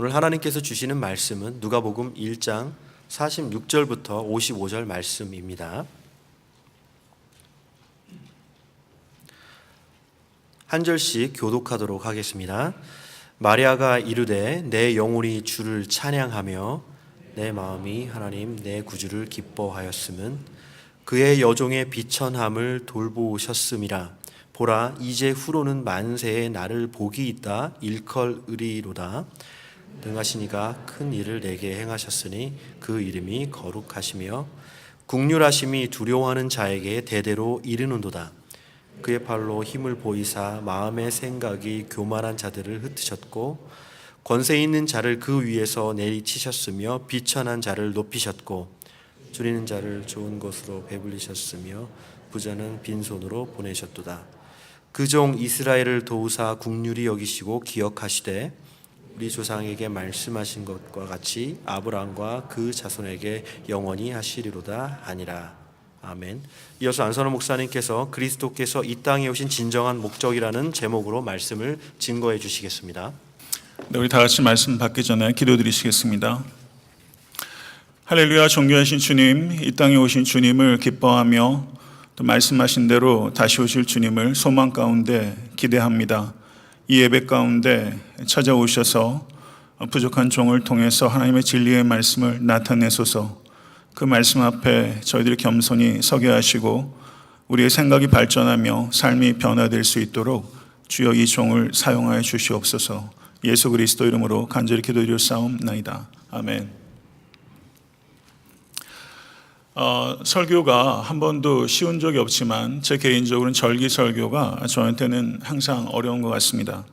오늘 하나님께서 주시는 말씀은 누가복음 1장 46절부터 55절 말씀입니다. 한 절씩 교독하도록 하겠습니다. 마리아가 이르되 내 영혼이 주를 찬양하며 내 마음이 하나님 내 구주를 기뻐하였음은 그의 여종의 비천함을 돌보셨음이라. 보라, 이제 후로는 만세에 나를 복이 있다 일컬으리로다. 등하시니가 큰 일을 내게 행하셨으니 그 이름이 거룩하시며 국률하심이 두려워하는 자에게 대대로 이르는도다. 그의 팔로 힘을 보이사 마음의 생각이 교만한 자들을 흩으셨고 권세 있는 자를 그 위에서 내리치셨으며 비천한 자를 높이셨고 줄이는 자를 좋은 것으로 배불리셨으며 부자는 빈손으로 보내셨도다. 그 종 이스라엘을 도우사 국률이 여기시고 기억하시되 우리 조상에게 말씀하신 것과 같이 아브라함과 그 자손에게 영원히 하시리로다 하니라. 아멘. 이어서 안선호 목사님께서 그리스도께서 이 땅에 오신 진정한 목적이라는 제목으로 말씀을 증거해 주시겠습니다. 네, 우리 다 같이 말씀 받기 전에 기도드리시겠습니다. 할렐루야. 존귀하신 주님, 이 땅에 오신 주님을 기뻐하며 또 말씀하신 대로 다시 오실 주님을 소망 가운데 기대합니다. 이 예배 가운데 찾아오셔서 부족한 종을 통해서 하나님의 진리의 말씀을 나타내소서. 그 말씀 앞에 저희들이 겸손히 서게 하시고 우리의 생각이 발전하며 삶이 변화될 수 있도록 주여 이 종을 사용하여 주시옵소서. 예수 그리스도 이름으로 간절히 기도드리옵사옵나이다. 아멘. 설교가 한 번도 쉬운 적이 없지만 제 개인적으로는 절기 설교가 저한테는 항상 어려운 것 같습니다.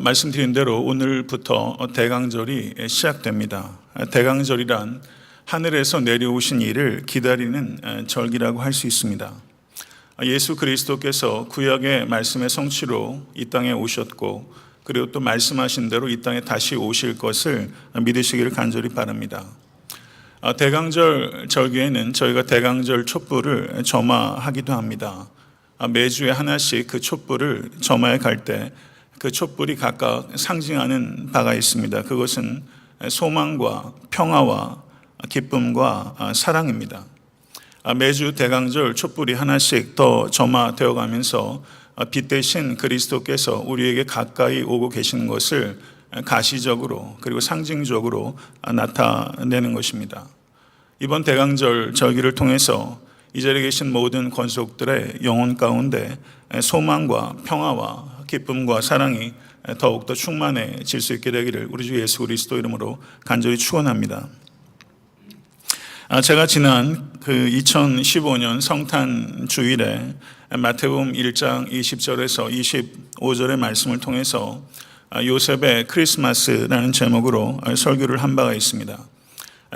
말씀드린 대로 오늘부터 대강절이 시작됩니다. 대강절이란 하늘에서 내려오신 이를 기다리는 절기라고 할 수 있습니다. 예수 그리스도께서 구약의 말씀의 성취로 이 땅에 오셨고 그리고 또 말씀하신 대로 이 땅에 다시 오실 것을 믿으시기를 간절히 바랍니다. 대강절 절기에는 저희가 대강절 촛불을 점화하기도 합니다. 매주에 하나씩 그 촛불을 점화해 갈 때 그 촛불이 각각 상징하는 바가 있습니다. 그것은 소망과 평화와 기쁨과 사랑입니다. 매주 대강절 촛불이 하나씩 더 점화되어 가면서 빛 대신 그리스도께서 우리에게 가까이 오고 계시는 것을 가시적으로 그리고 상징적으로 나타내는 것입니다. 이번 대강절 절기를 통해서 이 자리에 계신 모든 권속들의 영혼 가운데 소망과 평화와 기쁨과 사랑이 더욱더 충만해질 수 있게 되기를 우리 주 예수 그리스도 이름으로 간절히 축원합니다. 제가 지난 2015년 성탄 주일에 마태복음 1장 20절에서 25절의 말씀을 통해서 요셉의 크리스마스라는 제목으로 설교를 한 바가 있습니다.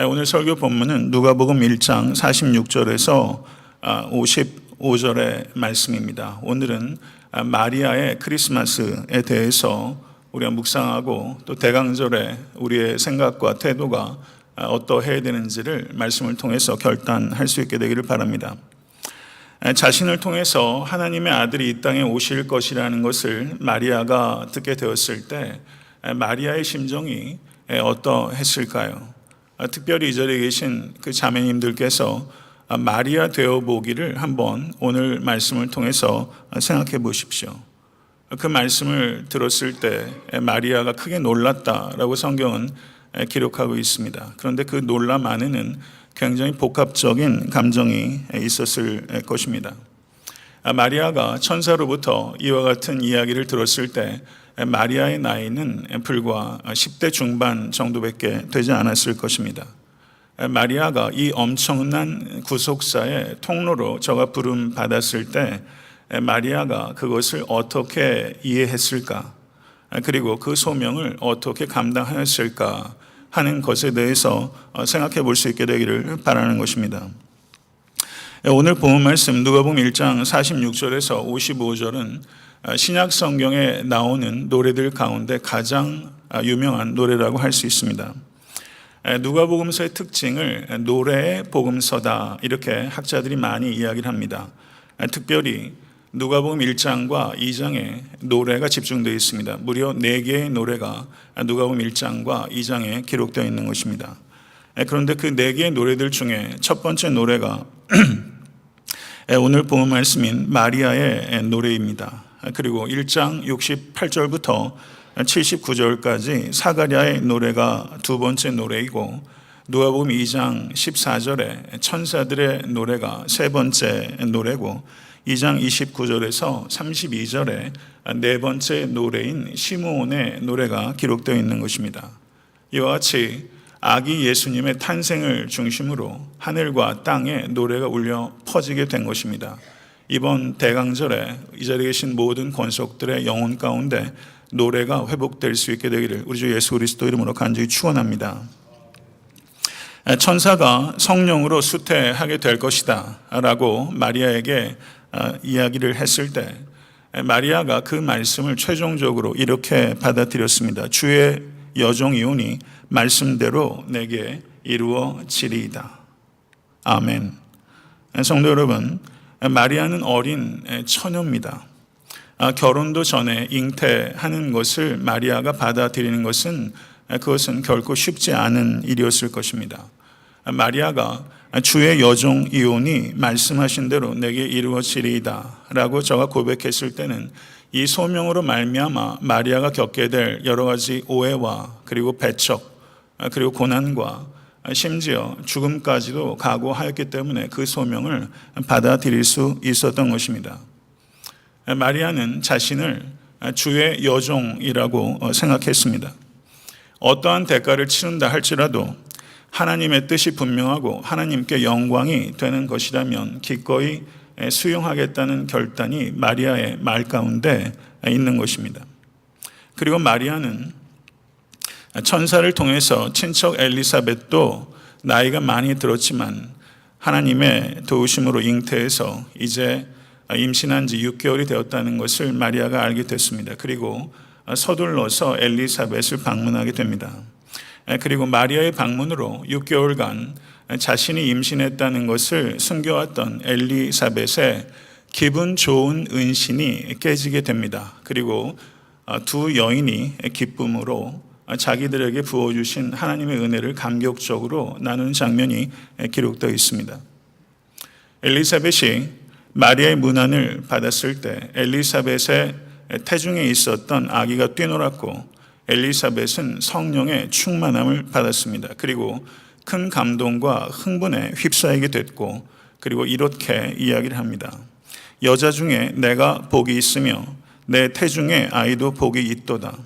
오늘 설교 본문은 누가복음 1장 46절에서 55절의 말씀입니다. 오늘은 마리아의 크리스마스에 대해서 우리가 묵상하고 또 대강절에 우리의 생각과 태도가 어떠해야 되는지를 말씀을 통해서 결단할 수 있게 되기를 바랍니다. 자신을 통해서 하나님의 아들이 이 땅에 오실 것이라는 것을 마리아가 듣게 되었을 때 마리아의 심정이 어떠했을까요? 특별히 이 자리에 계신 그 자매님들께서 마리아 되어 보기를 한번 오늘 말씀을 통해서 생각해 보십시오. 그 말씀을 들었을 때 마리아가 크게 놀랐다라고 성경은 기록하고 있습니다. 그런데 그 놀람 안에는 굉장히 복합적인 감정이 있었을 것입니다. 마리아가 천사로부터 이와 같은 이야기를 들었을 때 마리아의 나이는 불과 10대 중반 정도밖에 되지 않았을 것입니다. 마리아가 이 엄청난 구속사의 통로로 저가 부름 받았을 때 마리아가 그것을 어떻게 이해했을까? 그리고 그 소명을 어떻게 감당하였을까 하는 것에 대해서 생각해 볼 수 있게 되기를 바라는 것입니다. 오늘 본문 말씀 누가복음 1장 46절에서 55절은 신약 성경에 나오는 노래들 가운데 가장 유명한 노래라고 할 수 있습니다. 누가복음서의 특징을 노래의 복음서다 이렇게 학자들이 많이 이야기를 합니다. 특별히 누가복음 1장과 2장에 노래가 집중되어 있습니다. 무려 4개의 노래가 누가복음 1장과 2장에 기록되어 있는 것입니다. 그런데 그 4개의 노래들 중에 첫 번째 노래가 오늘 본 말씀인 마리아의 노래입니다. 그리고 1장 68절부터 79절까지 사가랴의 노래가 두 번째 노래이고, 누가복음 2장 14절에 천사들의 노래가 세 번째 노래고, 2장 29절에서 32절에 네 번째 노래인 시므온의 노래가 기록되어 있는 것입니다. 이와 같이 아기 예수님의 탄생을 중심으로 하늘과 땅에 노래가 울려 퍼지게 된 것입니다. 이번 대강절에 이 자리에 계신 모든 권속들의 영혼 가운데 노래가 회복될 수 있게 되기를 우리 주 예수 그리스도 이름으로 간절히 축원합니다. 천사가 성령으로 수태하게 될 것이다 라고 마리아에게 이야기를 했을 때 마리아가 그 말씀을 최종적으로 이렇게 받아들였습니다. 주의 여종이오니 말씀대로 내게 이루어지리이다. 아멘. 성도 여러분, 마리아는 어린 처녀입니다. 결혼도 전에 잉태하는 것을 마리아가 받아들이는 것은 그것은 결코 쉽지 않은 일이었을 것입니다. 마리아가 주의 여종이오니 말씀하신 대로 내게 이루어지리이다 라고 저가 고백했을 때는 이 소명으로 말미암아 마리아가 겪게 될 여러 가지 오해와 그리고 배척 그리고 고난과 심지어 죽음까지도 각오하였기 때문에 그 소명을 받아들일 수 있었던 것입니다. 마리아는 자신을 주의 여종이라고 생각했습니다. 어떠한 대가를 치른다 할지라도 하나님의 뜻이 분명하고 하나님께 영광이 되는 것이라면 기꺼이 수용하겠다는 결단이 마리아의 말 가운데 있는 것입니다. 그리고 마리아는 천사를 통해서 친척 엘리사벳도 나이가 많이 들었지만 하나님의 도우심으로 잉태해서 이제 임신한 지 6개월이 되었다는 것을 마리아가 알게 됐습니다. 그리고 서둘러서 엘리사벳을 방문하게 됩니다. 그리고 마리아의 방문으로 6개월간 자신이 임신했다는 것을 숨겨왔던 엘리사벳의 기분 좋은 은신이 깨지게 됩니다. 그리고 두 여인이 기쁨으로 자기들에게 부어주신 하나님의 은혜를 감격적으로 나누는 장면이 기록되어 있습니다. 엘리사벳이 마리아의 문안을 받았을 때 엘리사벳의 태중에 있었던 아기가 뛰놀았고 엘리사벳은 성령의 충만함을 받았습니다. 그리고 큰 감동과 흥분에 휩싸이게 됐고, 그리고 이렇게 이야기를 합니다. 여자 중에 내가 복이 있으며 내 태중에 아이도 복이 있도다.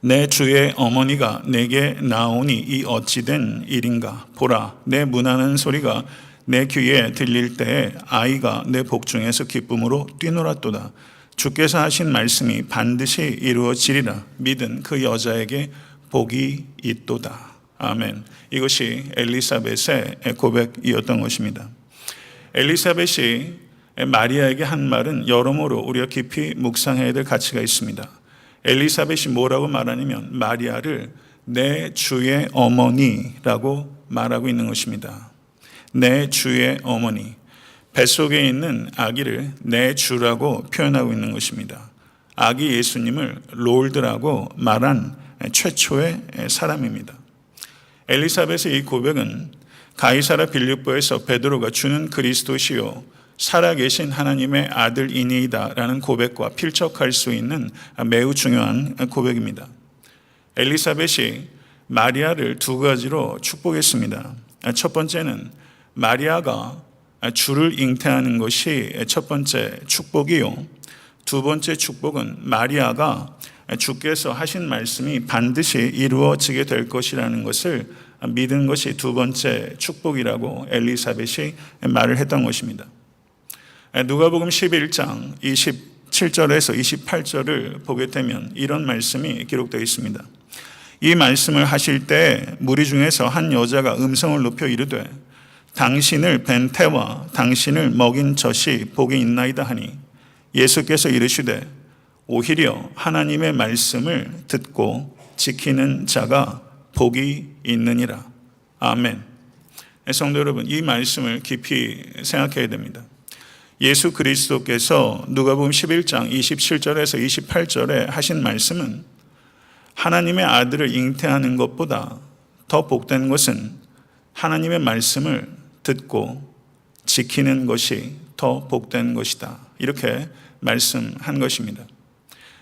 내 주의 어머니가 내게 나오니 이 어찌된 일인가. 보라, 내 문하는 소리가 내 귀에 들릴 때에 아이가 내 복중에서 기쁨으로 뛰놀았도다. 주께서 하신 말씀이 반드시 이루어지리라. 믿은 그 여자에게 복이 있도다. 아멘. 이것이 엘리사벳의 고백이었던 것입니다. 엘리사벳이 마리아에게 한 말은 여러모로 우리가 깊이 묵상해야 될 가치가 있습니다. 엘리사벳이 뭐라고 말하냐면 마리아를 내 주의 어머니라고 말하고 있는 것입니다. 내 주의 어머니. 뱃속에 있는 아기를 내 주라고 표현하고 있는 것입니다. 아기 예수님을 롤드라고 말한 최초의 사람입니다. 엘리사벳의 이 고백은 가이사랴 빌립보에서 베드로가 주는 그리스도시요 살아계신 하나님의 아들이니이다 라는 고백과 필적할 수 있는 매우 중요한 고백입니다. 엘리사벳이 마리아를 두 가지로 축복했습니다. 첫 번째는 마리아가 주를 잉태하는 것이 첫 번째 축복이요, 두 번째 축복은 마리아가 주께서 하신 말씀이 반드시 이루어지게 될 것이라는 것을 믿은 것이 두 번째 축복이라고 엘리사벳이 말을 했던 것입니다. 누가복음 11장 27절에서 28절을 보게 되면 이런 말씀이 기록되어 있습니다. 이 말씀을 하실 때 무리 중에서 한 여자가 음성을 높여 이르되 당신을 뵌 태와 당신을 먹인 젖이 복이 있나이다 하니 예수께서 이르시되 오히려 하나님의 말씀을 듣고 지키는 자가 복이 있느니라. 아멘. 성도 여러분, 이 말씀을 깊이 생각해야 됩니다. 예수 그리스도께서 누가복음 11장 27절에서 28절에 하신 말씀은 하나님의 아들을 잉태하는 것보다 더 복된 것은 하나님의 말씀을 듣고 지키는 것이 더 복된 것이다. 이렇게 말씀한 것입니다.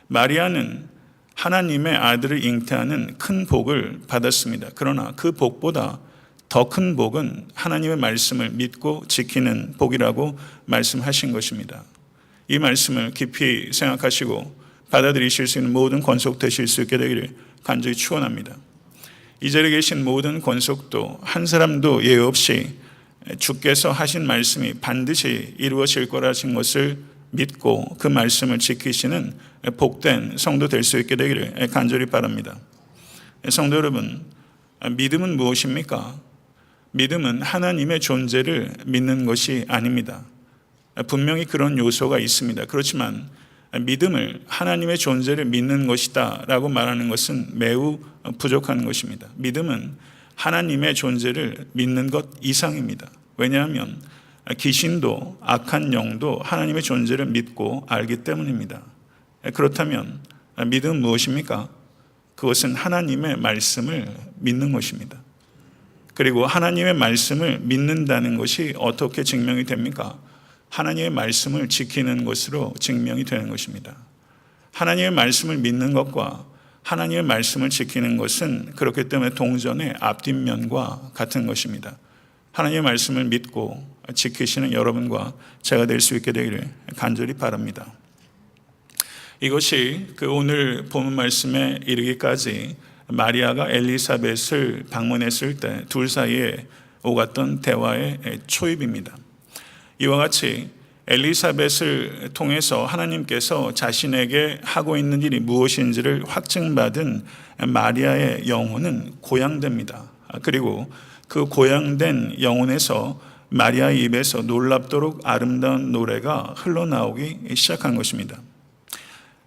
마리아는 하나님의 아들을 잉태하는 큰 복을 받았습니다. 그러나 그 복보다 더 큰 복은 하나님의 말씀을 믿고 지키는 복이라고 말씀하신 것입니다. 이 말씀을 깊이 생각하시고 받아들이실 수 있는 모든 권속되실 수 있게 되기를 간절히 축원합니다. 이 자리에 계신 모든 권속도 한 사람도 예외 없이 주께서 하신 말씀이 반드시 이루어질 거라신 것을 믿고 그 말씀을 지키시는 복된 성도 될 수 있게 되기를 간절히 바랍니다. 성도 여러분, 믿음은 무엇입니까? 믿음은 하나님의 존재를 믿는 것이 아닙니다. 분명히 그런 요소가 있습니다. 그렇지만 믿음을 하나님의 존재를 믿는 것이다 라고 말하는 것은 매우 부족한 것입니다. 믿음은 하나님의 존재를 믿는 것 이상입니다. 왜냐하면 귀신도 악한 영도 하나님의 존재를 믿고 알기 때문입니다. 그렇다면 믿음은 무엇입니까? 그것은 하나님의 말씀을 믿는 것입니다. 그리고 하나님의 말씀을 믿는다는 것이 어떻게 증명이 됩니까? 하나님의 말씀을 지키는 것으로 증명이 되는 것입니다. 하나님의 말씀을 믿는 것과 하나님의 말씀을 지키는 것은 그렇기 때문에 동전의 앞뒷면과 같은 것입니다. 하나님의 말씀을 믿고 지키시는 여러분과 제가 될 수 있게 되기를 간절히 바랍니다. 이것이 그 오늘 본문 말씀에 이르기까지 마리아가 엘리사벳을 방문했을 때 둘 사이에 오갔던 대화의 초입입니다. 이와 같이 엘리사벳을 통해서 하나님께서 자신에게 하고 있는 일이 무엇인지를 확증받은 마리아의 영혼은 고양됩니다. 그리고 그 고양된 영혼에서 마리아의 입에서 놀랍도록 아름다운 노래가 흘러나오기 시작한 것입니다.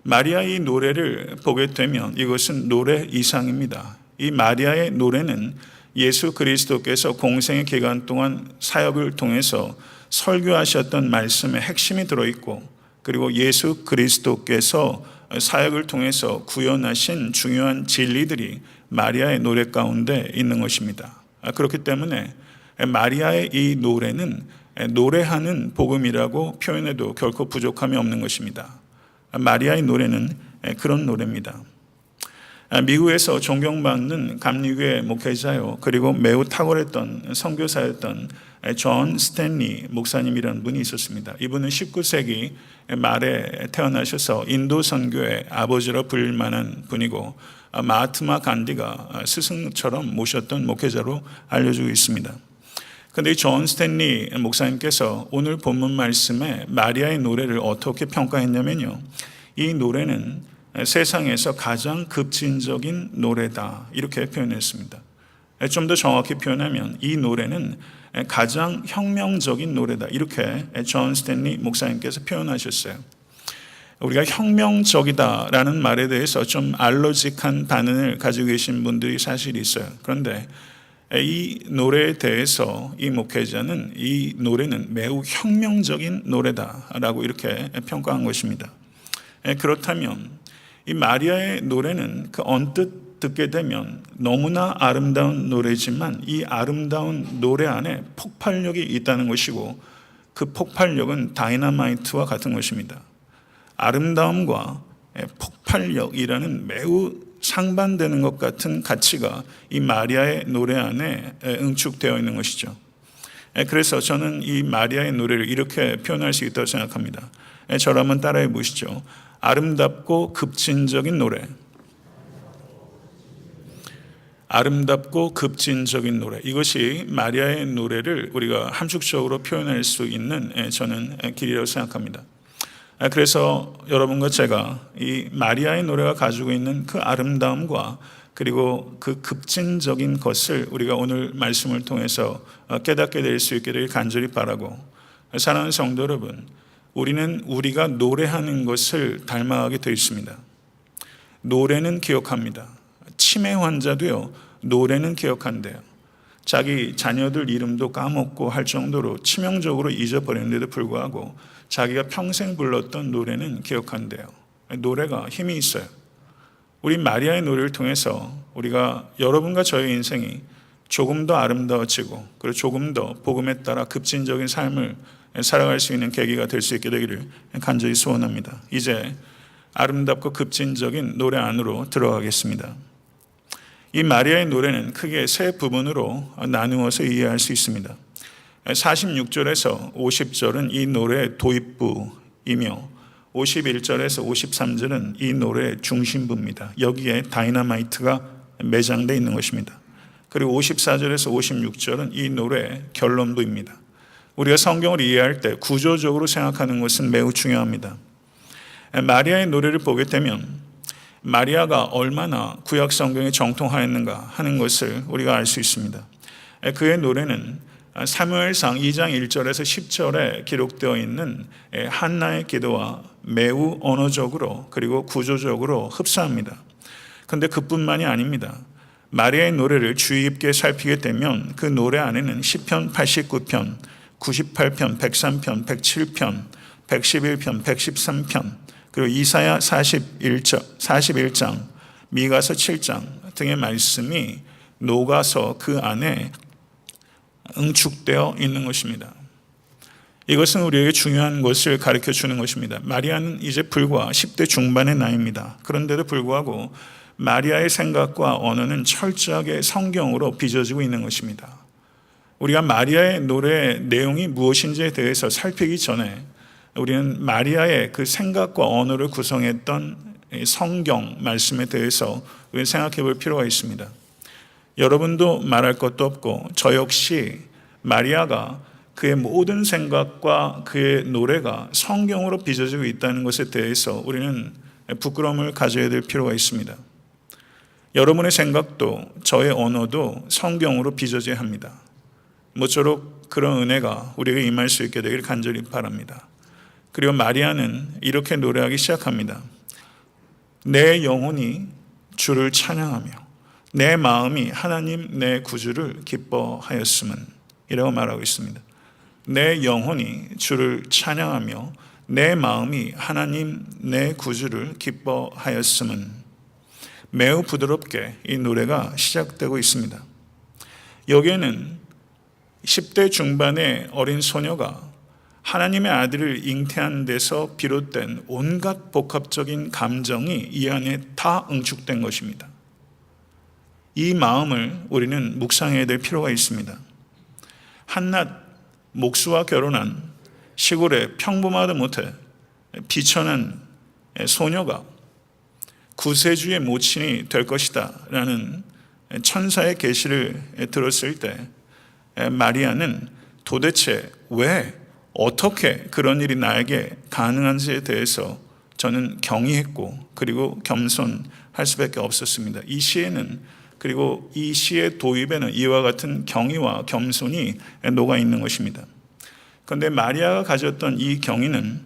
마리아의 노래를 보게 되면 이것은 노래 이상입니다. 이 마리아의 노래는 예수 그리스도께서 공생의 기간 동안 사역을 통해서 설교하셨던 말씀의 핵심이 들어있고, 그리고 예수 그리스도께서 사역을 통해서 구현하신 중요한 진리들이 마리아의 노래 가운데 있는 것입니다. 그렇기 때문에 마리아의 이 노래는 노래하는 복음이라고 표현해도 결코 부족함이 없는 것입니다. 마리아의 노래는 그런 노래입니다. 미국에서 존경받는 감리교회 목회자요, 그리고 매우 탁월했던 선교사였던 존 스탠리 목사님이라는 분이 있었습니다. 이분은 19세기 말에 태어나셔서 인도 선교의 아버지로 불릴 만한 분이고, 마하트마 간디가 스승처럼 모셨던 목회자로 알려지고 있습니다. 그런데 이 존 스탠리 목사님께서 오늘 본문 말씀에 마리아의 노래를 어떻게 평가했냐면요, 이 노래는 세상에서 가장 급진적인 노래다, 이렇게 표현했습니다. 좀 더 정확히 표현하면 이 노래는 가장 혁명적인 노래다, 이렇게 존 스탠리 목사님께서 표현하셨어요. 우리가 혁명적이다라는 말에 대해서 좀 알러직한 반응을 가지고 계신 분들이 사실 있어요. 그런데 이 노래에 대해서 이 목회자는 이 노래는 매우 혁명적인 노래다라고 이렇게 평가한 것입니다. 그렇다면 이 마리아의 노래는 그 언뜻 듣게 되면 너무나 아름다운 노래지만 이 아름다운 노래 안에 폭발력이 있다는 것이고, 그 폭발력은 다이너마이트와 같은 것입니다. 아름다움과 폭발력이라는 매우 상반되는 것 같은 가치가 이 마리아의 노래 안에 응축되어 있는 것이죠. 그래서 저는 이 마리아의 노래를 이렇게 표현할 수 있다고 생각합니다. 저를 한번 따라해 보시죠. 아름답고 급진적인 노래. 아름답고 급진적인 노래. 이것이 마리아의 노래를 우리가 함축적으로 표현할 수 있는 저는 길이라고 생각합니다. 그래서 여러분과 제가 이 마리아의 노래가 가지고 있는 그 아름다움과 그리고 그 급진적인 것을 우리가 오늘 말씀을 통해서 깨닫게 될 수 있기를 간절히 바라고, 사랑하는 성도 여러분, 우리는 우리가 노래하는 것을 닮아가게 되어 있습니다. 노래는 기억합니다. 치매 환자도요, 노래는 기억한대요. 자기 자녀들 이름도 까먹고 할 정도로 치명적으로 잊어버렸는데도 불구하고 자기가 평생 불렀던 노래는 기억한대요. 노래가 힘이 있어요. 우리 마리아의 노래를 통해서 우리가 여러분과 저의 인생이 조금 더 아름다워지고 그리고 조금 더 복음에 따라 급진적인 삶을 살아갈 수 있는 계기가 될 수 있게 되기를 간절히 소원합니다. 이제 아름답고 급진적인 노래 안으로 들어가겠습니다. 이 마리아의 노래는 크게 세 부분으로 나누어서 이해할 수 있습니다. 46절에서 50절은 이 노래의 도입부이며 51절에서 53절은 이 노래의 중심부입니다. 여기에 다이너마이트가 매장되어 있는 것입니다. 그리고 54절에서 56절은 이 노래의 결론부입니다. 우리가 성경을 이해할 때 구조적으로 생각하는 것은 매우 중요합니다. 마리아의 노래를 보게 되면 마리아가 얼마나 구약 성경에 정통하였는가 하는 것을 우리가 알 수 있습니다. 그의 노래는 사무엘상 2장 1절에서 10절에 기록되어 있는 한나의 기도와 매우 언어적으로 그리고 구조적으로 흡사합니다. 그런데 그뿐만이 아닙니다. 마리아의 노래를 주의 깊게 살피게 되면 그 노래 안에는 시편 89편, 98편, 103편, 107편, 111편, 113편, 그리고 이사야 41장, 미가서 7장 등의 말씀이 녹아서 그 안에 응축되어 있는 것입니다. 이것은 우리에게 중요한 것을 가르쳐 주는 것입니다. 마리아는 이제 불과 10대 중반의 나이입니다. 그런데도 불구하고 마리아의 생각과 언어는 철저하게 성경으로 빚어지고 있는 것입니다. 우리가 마리아의 노래의 내용이 무엇인지에 대해서 살피기 전에 우리는 마리아의 그 생각과 언어를 구성했던 성경 말씀에 대해서 생각해 볼 필요가 있습니다. 여러분도 말할 것도 없고 저 역시 마리아가 그의 모든 생각과 그의 노래가 성경으로 빚어지고 있다는 것에 대해서 우리는 부끄러움을 가져야 될 필요가 있습니다. 여러분의 생각도 저의 언어도 성경으로 빚어져야 합니다. 모쪼록 그런 은혜가 우리에게 임할 수 있게 되기를 간절히 바랍니다. 그리고 마리아는 이렇게 노래하기 시작합니다. 내 영혼이 주를 찬양하며 내 마음이 하나님 내 구주를 기뻐하였음은 이라고 말하고 있습니다. 내 영혼이 주를 찬양하며 내 마음이 하나님 내 구주를 기뻐하였음은 매우 부드럽게 이 노래가 시작되고 있습니다. 여기에는 10대 중반의 어린 소녀가 하나님의 아들을 잉태한 데서 비롯된 온갖 복합적인 감정이 이 안에 다 응축된 것입니다. 이 마음을 우리는 묵상해야 될 필요가 있습니다. 한낱 목수와 결혼한 시골의 평범하다 못해 비천한 소녀가 구세주의 모친이 될 것이다 라는 천사의 계시를 들었을 때 마리아는 도대체 왜 어떻게 그런 일이 나에게 가능한지에 대해서 저는 경이했고 그리고 겸손할 수밖에 없었습니다. 이 시에는 그리고 이 시의 도입에는 이와 같은 경의와 겸손이 녹아 있는 것입니다. 그런데 마리아가 가졌던 이 경의는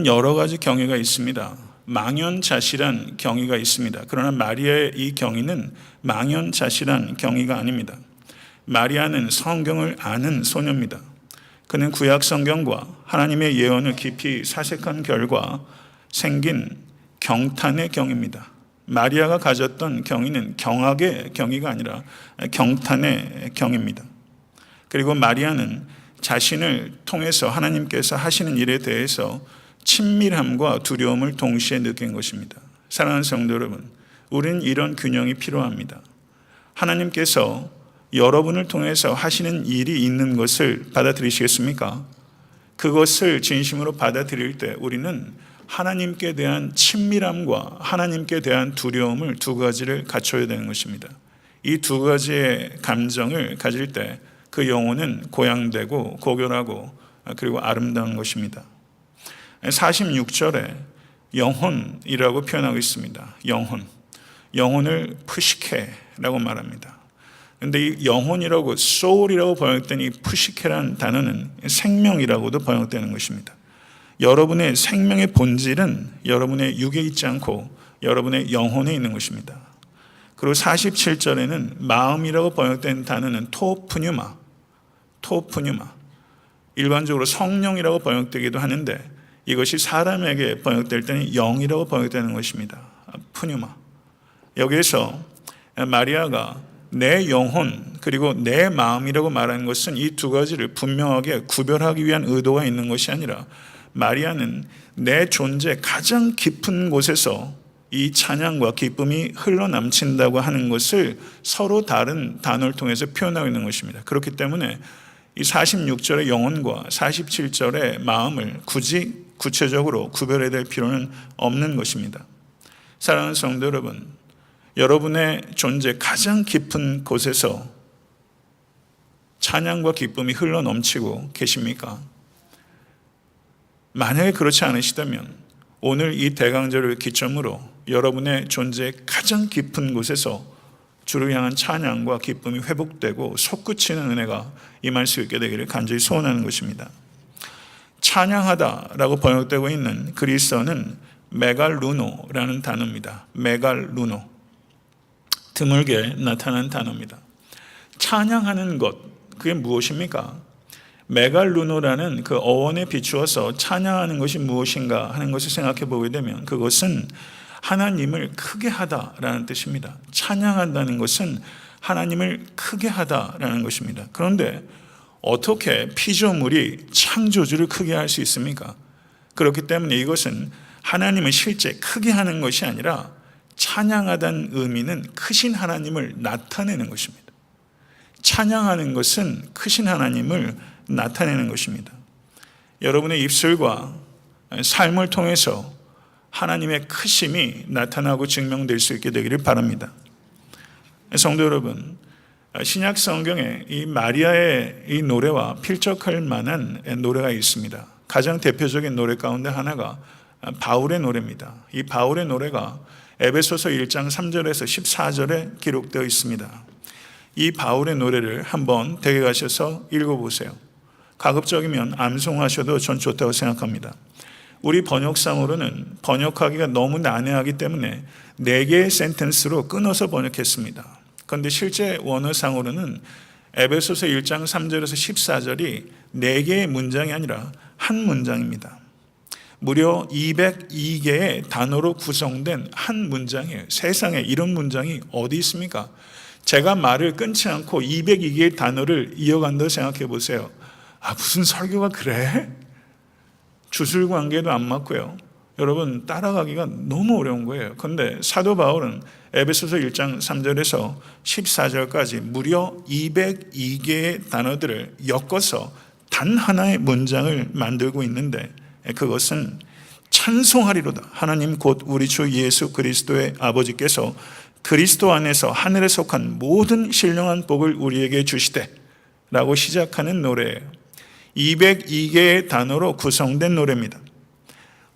여러 가지 경의가 있습니다. 망연자실한 경의가 있습니다. 그러나 마리아의 이 경의는 망연자실한 경의가 아닙니다. 마리아는 성경을 아는 소녀입니다. 그는 구약 성경과 하나님의 예언을 깊이 사색한 결과 생긴 경탄의 경입니다. 마리아가 가졌던 경의는 경악의 경의가 아니라 경탄의 경입니다. 그리고 마리아는 자신을 통해서 하나님께서 하시는 일에 대해서 친밀함과 두려움을 동시에 느낀 것입니다. 사랑하는 성도 여러분, 우리는 이런 균형이 필요합니다. 하나님께서 여러분을 통해서 하시는 일이 있는 것을 받아들이시겠습니까? 그것을 진심으로 받아들일 때 우리는 하나님께 대한 친밀함과 하나님께 대한 두려움을 두 가지를 갖춰야 되는 것입니다. 이 두 가지의 감정을 가질 때 그 영혼은 고양되고 고결하고 그리고 아름다운 것입니다. 46절에 영혼이라고 표현하고 있습니다. 영혼을 푸시케라고 말합니다. 그런데 이 영혼이라고 soul이라고 번역된 이 푸시케라는 단어는 생명이라고도 번역되는 것입니다. 여러분의 생명의 본질은 여러분의 육에 있지 않고 여러분의 영혼에 있는 것입니다. 그리고 47절에는 마음이라고 번역된 단어는 토프뉴마. 일반적으로 성령이라고 번역되기도 하는데 이것이 사람에게 번역될 때는 영이라고 번역되는 것입니다. 푸뉴마. 여기에서 마리아가 내 영혼 그리고 내 마음이라고 말하는 것은 이 두 가지를 분명하게 구별하기 위한 의도가 있는 것이 아니라 마리아는 내 존재 가장 깊은 곳에서 이 찬양과 기쁨이 흘러넘친다고 하는 것을 서로 다른 단어를 통해서 표현하고 있는 것입니다. 그렇기 때문에 이 46절의 영혼과 47절의 마음을 굳이 구체적으로 구별해야 될 필요는 없는 것입니다. 사랑하는 성도 여러분, 여러분의 존재 가장 깊은 곳에서 찬양과 기쁨이 흘러넘치고 계십니까? 만약에 그렇지 않으시다면 오늘 이 대강절을 기점으로 여러분의 존재 가장 깊은 곳에서 주를 향한 찬양과 기쁨이 회복되고 솟구치는 은혜가 임할 수 있게 되기를 간절히 소원하는 것입니다. 찬양하다라고 번역되고 있는 그리스어는 메갈루노라는 단어입니다. 메갈루노. 드물게 나타난 단어입니다. 찬양하는 것, 그게 무엇입니까? 메갈루노라는 그 어원에 비추어서 찬양하는 것이 무엇인가 하는 것을 생각해 보게 되면 그것은 하나님을 크게 하다라는 뜻입니다. 찬양한다는 것은 하나님을 크게 하다라는 것입니다. 그런데 어떻게 피조물이 창조주를 크게 할 수 있습니까? 그렇기 때문에 이것은 하나님을 실제 크게 하는 것이 아니라 찬양하다는 의미는 크신 하나님을 나타내는 것입니다. 찬양하는 것은 크신 하나님을 나타내는 것입니다. 여러분의 입술과 삶을 통해서 하나님의 크심이 나타나고 증명될 수 있게 되기를 바랍니다. 성도 여러분, 신약 성경에 이 마리아의 이 노래와 필적할 만한 노래가 있습니다. 가장 대표적인 노래 가운데 하나가 바울의 노래입니다. 이 바울의 노래가 에베소서 1장 3절에서 14절에 기록되어 있습니다. 이 바울의 노래를 한번 댁에 가셔서 읽어보세요. 가급적이면 암송하셔도 전 좋다고 생각합니다. 우리 번역상으로는 번역하기가 너무 난해하기 때문에 4개의 센텐스로 끊어서 번역했습니다. 그런데 실제 원어상으로는 에베소서 1장 3절에서 14절이 4개의 문장이 아니라 한 문장입니다. 무려 202개의 단어로 구성된 한 문장이에요. 세상에 이런 문장이 어디 있습니까? 제가 말을 끊지 않고 202개의 단어를 이어간다고 생각해 보세요. 무슨 설교가 그래? 주술관계도 안 맞고요. 여러분 따라가기가 너무 어려운 거예요. 그런데 사도 바울은 에베소서 1장 3절에서 14절까지 무려 202개의 단어들을 엮어서 단 하나의 문장을 만들고 있는데 그것은 찬송하리로다. 하나님 곧 우리 주 예수 그리스도의 아버지께서 그리스도 안에서 하늘에 속한 모든 신령한 복을 우리에게 주시되 라고 시작하는 노래예요. 202개의 단어로 구성된 노래입니다.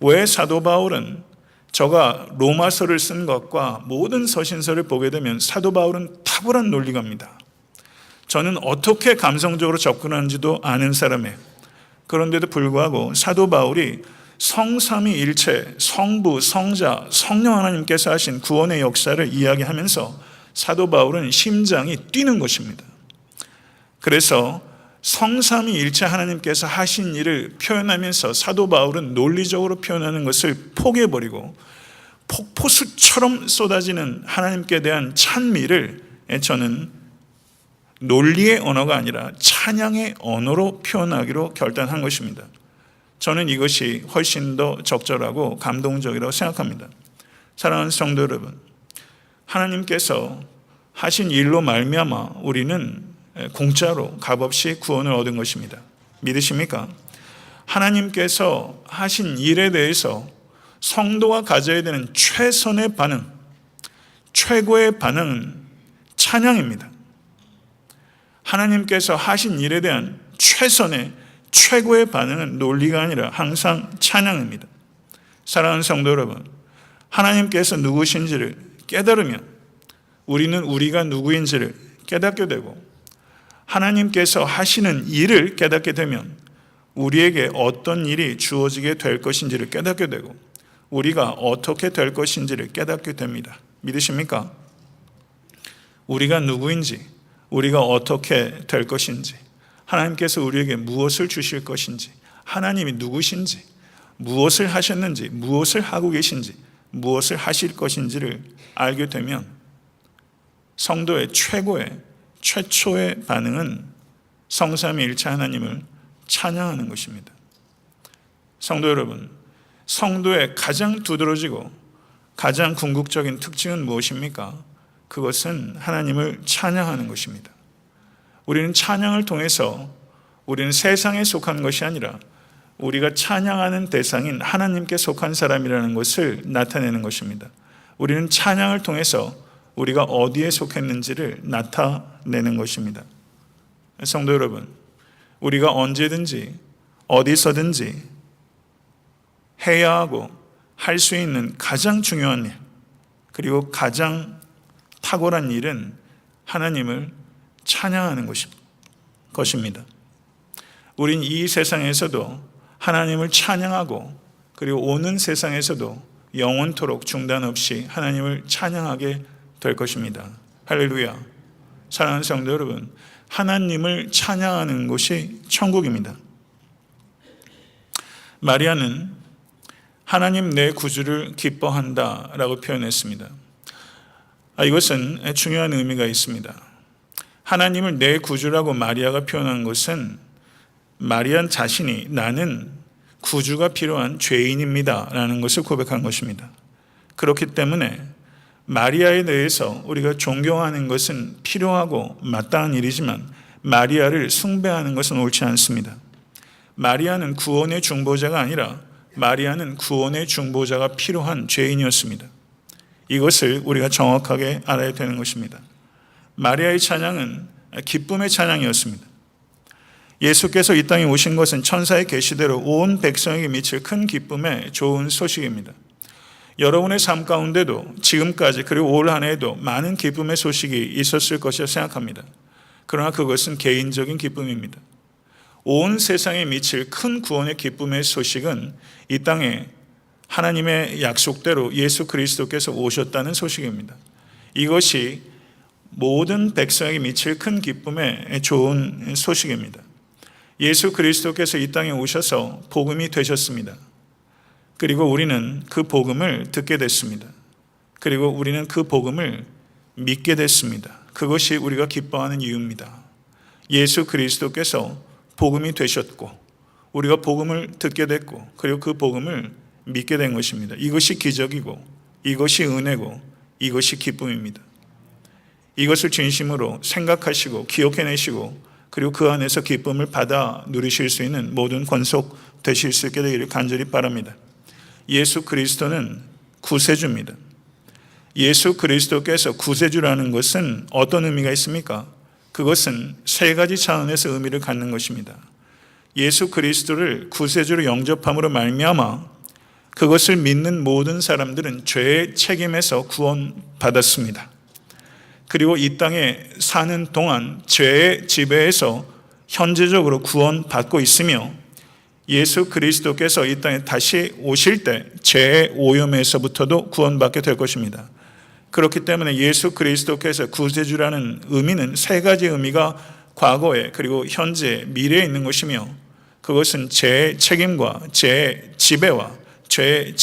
왜 사도 바울은 저가 로마서를 쓴 것과 모든 서신서를 보게 되면 사도 바울은 탁월한 논리가입니다. 저는 어떻게 감성적으로 접근하는지도 아는 사람이에요. 그런데도 불구하고 사도 바울이 성삼위일체, 성부, 성자, 성령 하나님께서 하신 구원의 역사를 이야기하면서 사도 바울은 심장이 뛰는 것입니다. 그래서 성삼위일체 하나님께서 하신 일을 표현하면서 사도 바울은 논리적으로 표현하는 것을 포기해버리고 폭포수처럼 쏟아지는 하나님께 대한 찬미를 저는 논리의 언어가 아니라 찬양의 언어로 표현하기로 결단한 것입니다. 저는 이것이 훨씬 더 적절하고 감동적이라고 생각합니다. 사랑하는 성도 여러분, 하나님께서 하신 일로 말미암아 우리는 공짜로 값없이 구원을 얻은 것입니다. 믿으십니까? 하나님께서 하신 일에 대해서 성도가 가져야 되는 최선의 반응, 최고의 반응은 찬양입니다. 하나님께서 하신 일에 대한 최고의 반응은 논리가 아니라 항상 찬양입니다. 사랑하는 성도 여러분, 하나님께서 누구신지를 깨달으면 우리는 우리가 누구인지를 깨닫게 되고 하나님께서 하시는 일을 깨닫게 되면 우리에게 어떤 일이 주어지게 될 것인지를 깨닫게 되고 우리가 어떻게 될 것인지를 깨닫게 됩니다. 믿으십니까? 우리가 누구인지, 우리가 어떻게 될 것인지, 하나님께서 우리에게 무엇을 주실 것인지, 하나님이 누구신지, 무엇을 하셨는지, 무엇을 하고 계신지, 무엇을 하실 것인지를 알게 되면 성도의 최초의 반응은 성삼위일체 하나님을 찬양하는 것입니다. 성도 여러분, 성도의 가장 두드러지고 가장 궁극적인 특징은 무엇입니까? 그것은 하나님을 찬양하는 것입니다. 우리는 찬양을 통해서 우리는 세상에 속한 것이 아니라 우리가 찬양하는 대상인 하나님께 속한 사람이라는 것을 나타내는 것입니다. 우리는 찬양을 통해서 우리가 어디에 속했는지를 나타내는 것입니다. 성도 여러분, 우리가 언제든지 어디서든지 해야 하고 할 수 있는 가장 중요한 일, 그리고 가장 탁월한 일은 하나님을 찬양하는 것입니다. 우린 이 세상에서도 하나님을 찬양하고, 그리고 오는 세상에서도 영원토록 중단 없이 하나님을 찬양하게 될 것입니다. 할렐루야. 사랑하는 성도 여러분, 하나님을 찬양하는 곳이 천국입니다. 마리아는 하나님 내 구주를 기뻐한다 라고 표현했습니다. 이것은 중요한 의미가 있습니다. 하나님을 내 구주라고 마리아가 표현한 것은 마리아 자신이 나는 구주가 필요한 죄인입니다 라는 것을 고백한 것입니다. 그렇기 때문에 마리아에 대해서 우리가 존경하는 것은 필요하고 마땅한 일이지만 마리아를 숭배하는 것은 옳지 않습니다. 마리아는 구원의 중보자가 아니라 마리아는 구원의 중보자가 필요한 죄인이었습니다. 이것을 우리가 정확하게 알아야 되는 것입니다. 마리아의 찬양은 기쁨의 찬양이었습니다. 예수께서 이 땅에 오신 것은 천사의 계시대로 온 백성에게 미칠 큰 기쁨의 좋은 소식입니다. 여러분의 삶 가운데도 지금까지 그리고 올 한 해에도 많은 기쁨의 소식이 있었을 것이라 생각합니다. 그러나 그것은 개인적인 기쁨입니다. 온 세상에 미칠 큰 구원의 기쁨의 소식은 이 땅에 하나님의 약속대로 예수 그리스도께서 오셨다는 소식입니다. 이것이 모든 백성에게 미칠 큰 기쁨의 좋은 소식입니다. 예수 그리스도께서 이 땅에 오셔서 복음이 되셨습니다. 그리고 우리는 그 복음을 듣게 됐습니다. 그리고 우리는 그 복음을 믿게 됐습니다. 그것이 우리가 기뻐하는 이유입니다. 예수 그리스도께서 복음이 되셨고 우리가 복음을 듣게 됐고 그리고 그 복음을 믿게 된 것입니다. 이것이 기적이고 이것이 은혜고 이것이 기쁨입니다. 이것을 진심으로 생각하시고 기억해내시고 그리고 그 안에서 기쁨을 받아 누리실 수 있는 모든 권속 되실 수 있게 되기를 간절히 바랍니다. 예수 그리스도는 구세주입니다. 예수 그리스도께서 구세주라는 것은 어떤 의미가 있습니까? 그것은 세 가지 차원에서 의미를 갖는 것입니다. 예수 그리스도를 구세주로 영접함으로 말미암아 그것을 믿는 모든 사람들은 죄의 책임에서 구원받았습니다. 그리고 이 땅에 사는 동안 죄의 지배에서 현재적으로 구원받고 있으며 예수 그리스도께서 이 땅에 다시 오실 때 죄의 오염에서부터도 구원받게 될 것입니다. 그렇기 때문에 예수 그리스도께서 구세주라는 의미는 세 가지 의미가 과거에 그리고 현재 미래에 있는 것이며 그것은 죄의 책임과 죄의 지배와 죄의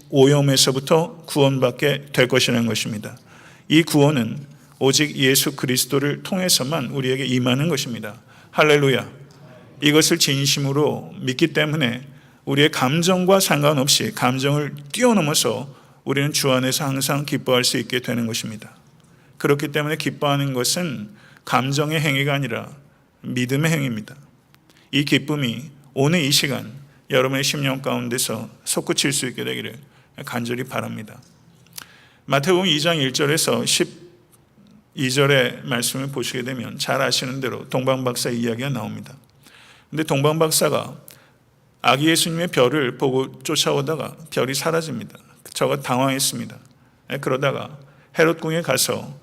오염에서부터 구원받게 될 것이라는 것입니다. 이 구원은 오직 예수 그리스도를 통해서만 우리에게 임하는 것입니다. 할렐루야. 이것을 진심으로 믿기 때문에 우리의 감정과 상관없이 감정을 뛰어넘어서 우리는 주 안에서 항상 기뻐할 수 있게 되는 것입니다. 그렇기 때문에 기뻐하는 것은 감정의 행위가 아니라 믿음의 행위입니다. 이 기쁨이 오늘 이 시간 여러분의 심령 가운데서 솟구칠 수 있게 되기를 간절히 바랍니다. 마태복음 2장 1절에서 12절의 말씀을 보시게 되면 잘 아시는 대로 동방박사 이야기가 나옵니다. 근데 동방박사가 아기 예수님의 별을 보고 쫓아오다가 별이 사라집니다. 저가 당황했습니다. 그러다가 헤롯 궁에 가서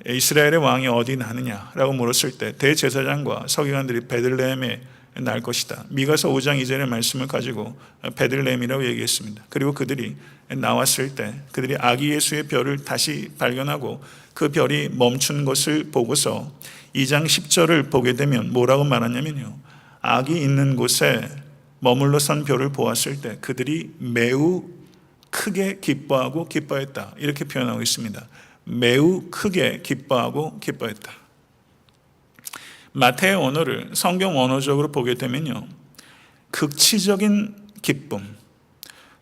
이스라엘의 왕이 어디 나느냐라고 물었을 때 대제사장과 서기관들이 베들레헴에 날 것이다. 미가서 5장 2절의 말씀을 가지고 베들레헴이라고 얘기했습니다. 그리고 그들이 나왔을 때 그들이 아기 예수의 별을 다시 발견하고 그 별이 멈춘 것을 보고서 2장 10절을 보게 되면 뭐라고 말하냐면요, 아기 있는 곳에 머물러 선 별을 보았을 때 그들이 매우 크게 기뻐하고 기뻐했다, 이렇게 표현하고 있습니다. 매우 크게 기뻐하고 기뻐했다. 마태의 언어를 성경 언어적으로 보게 되면요, 극치적인 기쁨,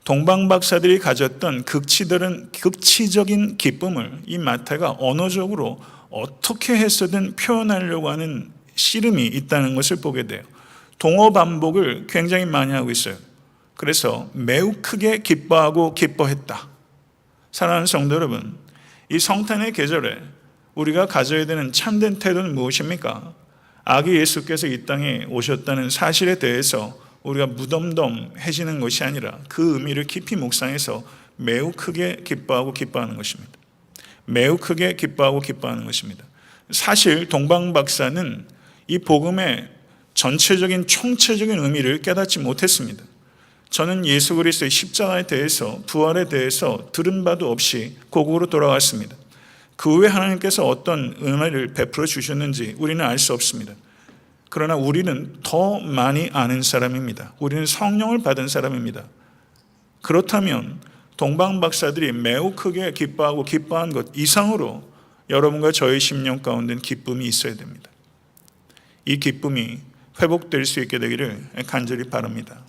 동방박사들이 가졌던 극치적인 기쁨을 이 마태가 언어적으로 어떻게 해서든 표현하려고 하는 씨름이 있다는 것을 보게 돼요. 동어 반복을 굉장히 많이 하고 있어요. 그래서 매우 크게 기뻐하고 기뻐했다. 사랑하는 성도 여러분, 이 성탄의 계절에 우리가 가져야 되는 참된 태도는 무엇입니까? 아기 예수께서 이 땅에 오셨다는 사실에 대해서 우리가 무덤덤해지는 것이 아니라 그 의미를 깊이 묵상해서 매우 크게 기뻐하고 기뻐하는 것입니다. 매우 크게 기뻐하고 기뻐하는 것입니다. 사실 동방박사는 이 복음의 전체적인 총체적인 의미를 깨닫지 못했습니다. 저는 예수 그리스도의 십자가에 대해서, 부활에 대해서 들은 바도 없이 고국으로 돌아왔습니다. 그 후에 하나님께서 어떤 은혜를 베풀어 주셨는지 우리는 알 수 없습니다. 그러나 우리는 더 많이 아는 사람입니다. 우리는 성령을 받은 사람입니다. 그렇다면 동방박사들이 매우 크게 기뻐하고 기뻐한 것 이상으로 여러분과 저의 심령 가운데는 기쁨이 있어야 됩니다. 이 기쁨이 회복될 수 있게 되기를 간절히 바랍니다.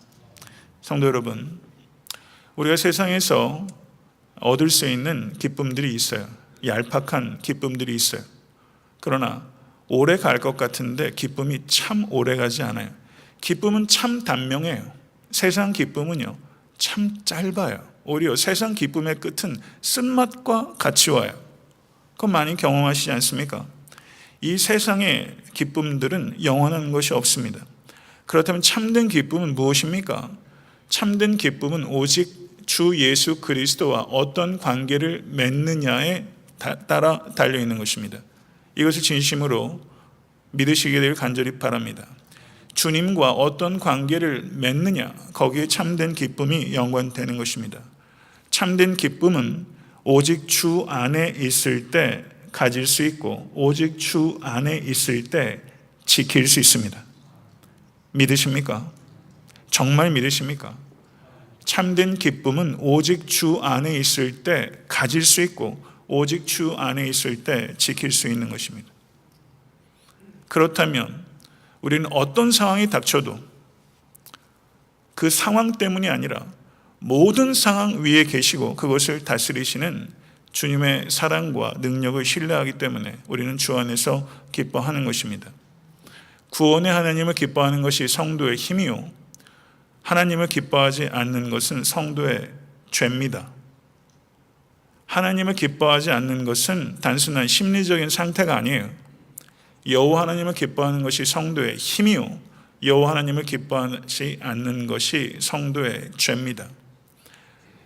성도 여러분, 우리가 세상에서 얻을 수 있는 기쁨들이 있어요. 얄팍한 기쁨들이 있어요. 그러나 오래 갈 것 같은데 기쁨이 참 오래 가지 않아요. 기쁨은 참 단명해요. 세상 기쁨은요, 참 짧아요. 오히려 세상 기쁨의 끝은 쓴맛과 같이 와요. 그거 많이 경험하시지 않습니까? 이 세상의 기쁨들은 영원한 것이 없습니다. 그렇다면 참된 기쁨은 무엇입니까? 참된 기쁨은 오직 주 예수 그리스도와 어떤 관계를 맺느냐에 따라 달려있는 것입니다. 이것을 진심으로 믿으시게 되길 간절히 바랍니다. 주님과 어떤 관계를 맺느냐, 거기에 참된 기쁨이 연관되는 것입니다. 참된 기쁨은 오직 주 안에 있을 때 가질 수 있고 오직 주 안에 있을 때 지킬 수 있습니다. 믿으십니까? 정말 믿으십니까? 참된 기쁨은 오직 주 안에 있을 때 가질 수 있고 오직 주 안에 있을 때 지킬 수 있는 것입니다. 그렇다면 우리는 어떤 상황이 닥쳐도 그 상황 때문이 아니라 모든 상황 위에 계시고 그것을 다스리시는 주님의 사랑과 능력을 신뢰하기 때문에 우리는 주 안에서 기뻐하는 것입니다. 구원의 하나님을 기뻐하는 것이 성도의 힘이요, 하나님을 기뻐하지 않는 것은 성도의 죄입니다. 하나님을 기뻐하지 않는 것은 단순한 심리적인 상태가 아니에요. 여호와 하나님을 기뻐하는 것이 성도의 힘이요, 여호와 하나님을 기뻐하지 않는 것이 성도의 죄입니다.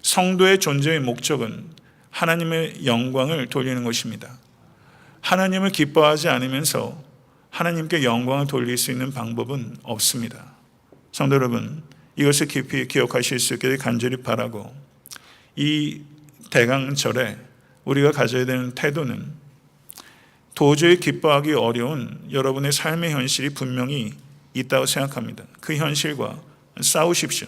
성도의 존재의 목적은 하나님의 영광을 돌리는 것입니다. 하나님을 기뻐하지 않으면서 하나님께 영광을 돌릴 수 있는 방법은 없습니다. 성도 여러분, 이것을 깊이 기억하실 수 있게 간절히 바라고, 이 대강절에 우리가 가져야 되는 태도는 도저히 기뻐하기 어려운 여러분의 삶의 현실이 분명히 있다고 생각합니다. 그 현실과 싸우십시오.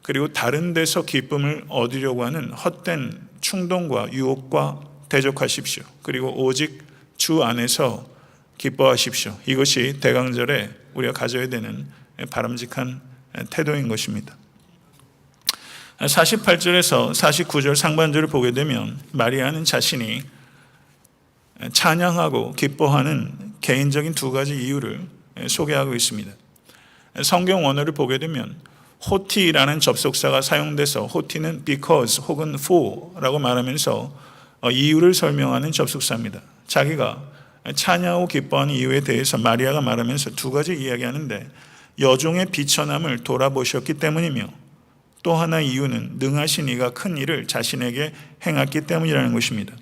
그리고 다른 데서 기쁨을 얻으려고 하는 헛된 충동과 유혹과 대적하십시오. 그리고 오직 주 안에서 기뻐하십시오. 이것이 대강절에 우리가 가져야 되는 바람직한 태도인 것입니다. 48절에서 49절 상반절을 보게 되면 마리아는 자신이 찬양하고 기뻐하는 개인적인 두 가지 이유를 소개하고 있습니다. 성경 원어를 보게 되면 호티라는 접속사가 사용돼서 호티는 because 혹은 for라고 말하면서 이유를 설명하는 접속사입니다. 자기가 찬양하고 기뻐하는 이유에 대해서 마리아가 말하면서 두 가지 이야기하는데, 여종의 비천함을 돌아보셨기 때문이며 또 하나 이유는 능하신 이가 큰 일을 자신에게 행했기 때문이라는 것입니다.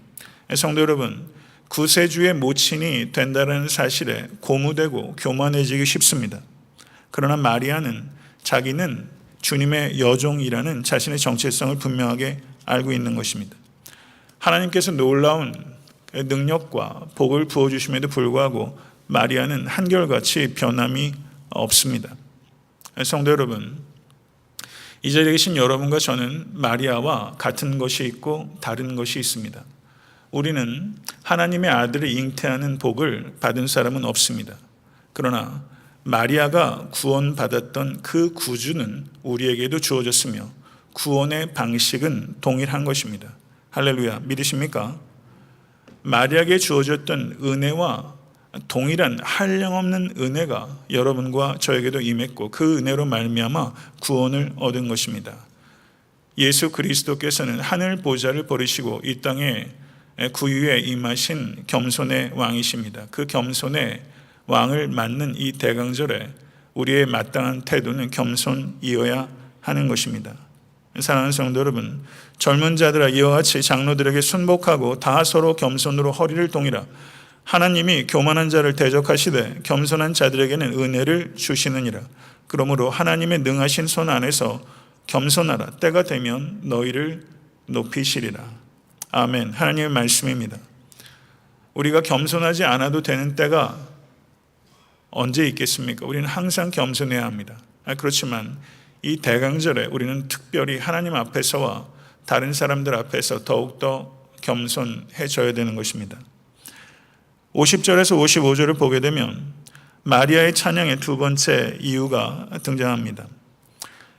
성도 여러분, 구세주의 모친이 된다는 사실에 고무되고 교만해지기 쉽습니다. 그러나 마리아는 자기는 주님의 여종이라는 자신의 정체성을 분명하게 알고 있는 것입니다. 하나님께서 놀라운 능력과 복을 부어주심에도 불구하고 마리아는 한결같이 변함이 없습니다. 성도 여러분, 이 자리에 계신 여러분과 저는 마리아와 같은 것이 있고 다른 것이 있습니다. 우리는 하나님의 아들을 잉태하는 복을 받은 사람은 없습니다. 그러나 마리아가 구원받았던 그 구주는 우리에게도 주어졌으며 구원의 방식은 동일한 것입니다. 할렐루야, 믿으십니까? 마리아에게 주어졌던 은혜와 동일한 한량없는 은혜가 여러분과 저에게도 임했고 그 은혜로 말미암아 구원을 얻은 것입니다. 예수 그리스도께서는 하늘 보좌를 버리시고 이 땅에 구유에 임하신 겸손의 왕이십니다. 그 겸손의 왕을 맞는 이 대강절에 우리의 마땅한 태도는 겸손이어야 하는 것입니다. 사랑하는 성도 여러분, 젊은 자들아 이와 같이 장로들에게 순복하고 다 서로 겸손으로 허리를 동이라. 하나님이 교만한 자를 대적하시되 겸손한 자들에게는 은혜를 주시느니라. 그러므로 하나님의 능하신 손 안에서 겸손하라. 때가 되면 너희를 높이시리라. 아멘. 하나님의 말씀입니다. 우리가 겸손하지 않아도 되는 때가 언제 있겠습니까? 우리는 항상 겸손해야 합니다. 그렇지만 이 대강절에 우리는 특별히 하나님 앞에서와 다른 사람들 앞에서 더욱더 겸손해져야 되는 것입니다. 50절에서 55절을 보게 되면 마리아의 찬양의 두 번째 이유가 등장합니다.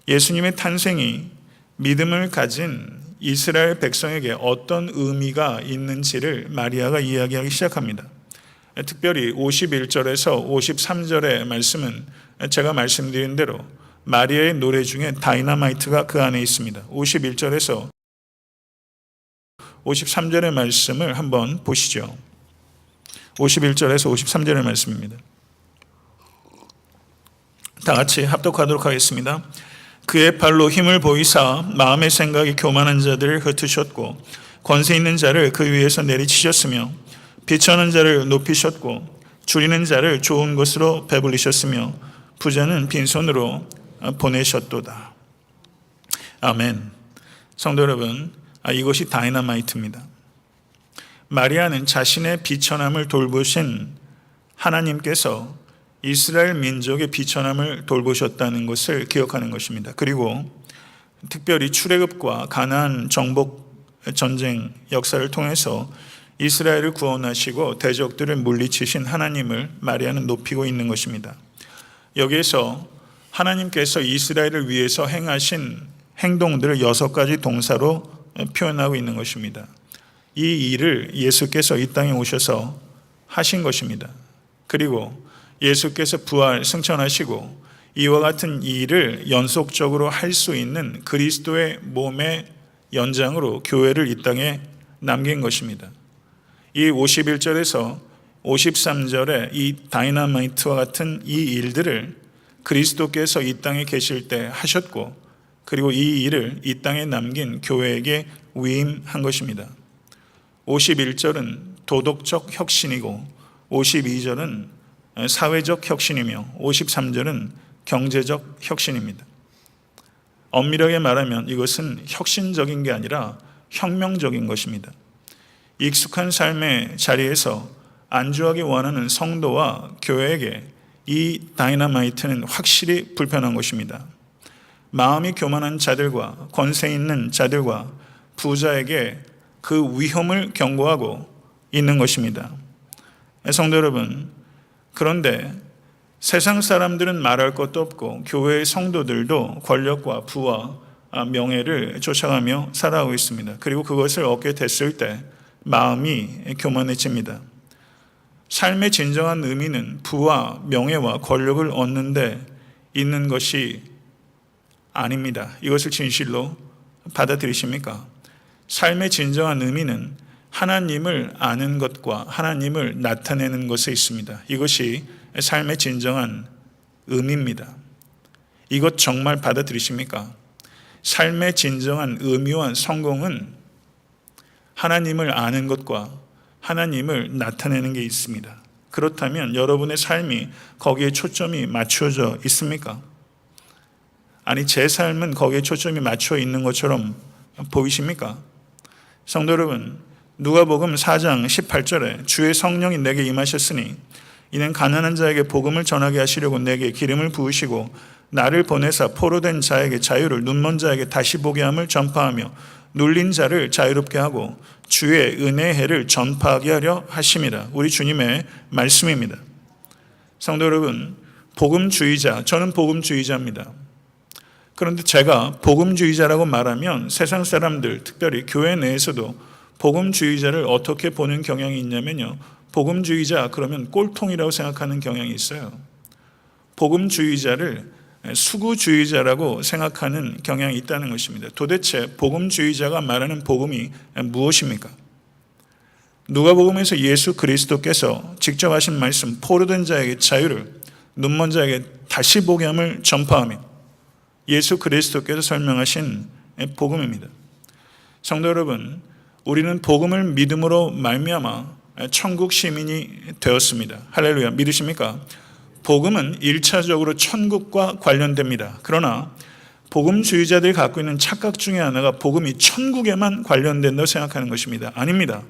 예수님의 탄생이 믿음을 가진 이스라엘 백성에게 어떤 의미가 있는지를 마리아가 이야기하기 시작합니다. 특별히 51절에서 53절의 말씀은 제가 말씀드린 대로 마리아의 노래 중에 다이너마이트가 그 안에 있습니다. 51절에서 53절의 말씀을 한번 보시죠. 51절에서 53절의 말씀입니다. 다 같이 합독하도록 하겠습니다. 그의 발로 힘을 보이사 마음의 생각이 교만한 자들을 흩으셨고 권세 있는 자를 그 위에서 내리치셨으며 비천한 자를 높이셨고 줄이는 자를 좋은 것으로 배불리셨으며 부자는 빈손으로 보내셨도다. 아멘. 성도 여러분, 이것이 다이너마이트입니다. 마리아는 자신의 비천함을 돌보신 하나님께서 이스라엘 민족의 비천함을 돌보셨다는 것을 기억하는 것입니다. 그리고 특별히 출애굽과 가나안 정복 전쟁 역사를 통해서 이스라엘을 구원하시고 대적들을 물리치신 하나님을 마리아는 높이고 있는 것입니다. 여기에서 하나님께서 이스라엘을 위해서 행하신 행동들을 6가지 동사로 표현하고 있는 것입니다. 이 일을 예수께서 이 땅에 오셔서 하신 것입니다. 그리고 예수께서 부활 승천하시고 이와 같은 일을 연속적으로 할 수 있는 그리스도의 몸의 연장으로 교회를 이 땅에 남긴 것입니다. 이 51절에서 53절에 이 다이너마이트와 같은 이 일들을 그리스도께서 이 땅에 계실 때 하셨고 그리고 이 일을 이 땅에 남긴 교회에게 위임한 것입니다. 51절은 도덕적 혁신이고 52절은 사회적 혁신이며 53절은 경제적 혁신입니다. 엄밀하게 말하면 이것은 혁신적인 게 아니라 혁명적인 것입니다. 익숙한 삶의 자리에서 안주하기 원하는 성도와 교회에게 이 다이너마이트는 확실히 불편한 것입니다. 마음이 교만한 자들과 권세 있는 자들과 부자에게 그 위험을 경고하고 있는 것입니다. 성도 여러분, 그런데 세상 사람들은 말할 것도 없고 교회의 성도들도 권력과 부와 명예를 쫓아가며 살아가고 있습니다. 그리고 그것을 얻게 됐을 때 마음이 교만해집니다. 삶의 진정한 의미는 부와 명예와 권력을 얻는 데 있는 것이 아닙니다. 이것을 진실로 받아들이십니까? 삶의 진정한 의미는 하나님을 아는 것과 하나님을 나타내는 것에 있습니다. 이것이 삶의 진정한 의미입니다. 이것 정말 받아들이십니까? 삶의 진정한 의미와 성공은 하나님을 아는 것과 하나님을 나타내는 게 있습니다. 그렇다면 여러분의 삶이 거기에 초점이 맞춰져 있습니까? 아니, 제 삶은 거기에 초점이 맞춰 있는 것처럼 보이십니까? 성도 여러분, 누가복음 4장 18절에 주의 성령이 내게 임하셨으니 이는 가난한 자에게 복음을 전하게 하시려고 내게 기름을 부으시고 나를 보내사 포로된 자에게 자유를, 눈먼 자에게 다시 보게 함을 전파하며 눌린 자를 자유롭게 하고 주의 은혜의 해를 전파하게 하려 하심이라. 우리 주님의 말씀입니다. 성도 여러분, 복음주의자, 저는 복음주의자입니다. 그런데 제가 복음주의자라고 말하면 세상 사람들, 특별히 교회 내에서도 복음주의자를 어떻게 보는 경향이 있냐면요, 복음주의자 그러면 꼴통이라고 생각하는 경향이 있어요. 복음주의자를 수구주의자라고 생각하는 경향이 있다는 것입니다. 도대체 복음주의자가 말하는 복음이 무엇입니까? 누가복음에서 예수 그리스도께서 직접 하신 말씀, 포로된 자에게 자유를, 눈먼 자에게 다시 보게 함을 전파하며 예수 그리스도께서 설명하신 복음입니다. 성도 여러분, 우리는 복음을 믿음으로 말미암아 천국 시민이 되었습니다. 할렐루야. 믿으십니까? 복음은 1차적으로 천국과 관련됩니다. 그러나 복음주의자들이 갖고 있는 착각 중에 하나가 복음이 천국에만 관련된다고 생각하는 것입니다. 아닙니다.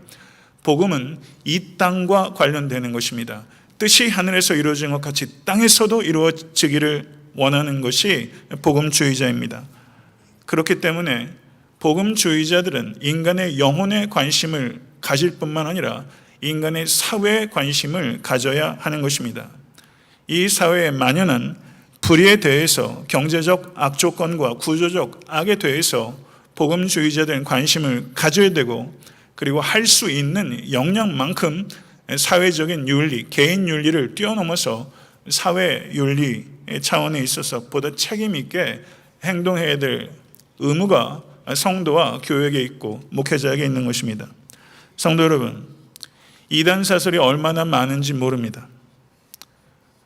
복음은 이 땅과 관련되는 것입니다. 뜻이 하늘에서 이루어진 것 같이 땅에서도 이루어지기를 원하는 것이 복음주의자입니다. 그렇기 때문에 복음주의자들은 인간의 영혼에 관심을 가질 뿐만 아니라 인간의 사회에 관심을 가져야 하는 것입니다. 이 사회의 만연한 불의에 대해서, 경제적 악조건과 구조적 악에 대해서 복음주의자들은 관심을 가져야 되고, 그리고 할 수 있는 역량만큼 사회적인 윤리, 개인 윤리를 뛰어넘어서 사회 윤리 차원에 있어서 보다 책임 있게 행동해야 될 의무가 성도와 교회에게 있고 목회자에게 있는 것입니다. 성도 여러분, 이단 사설이 얼마나 많은지 모릅니다.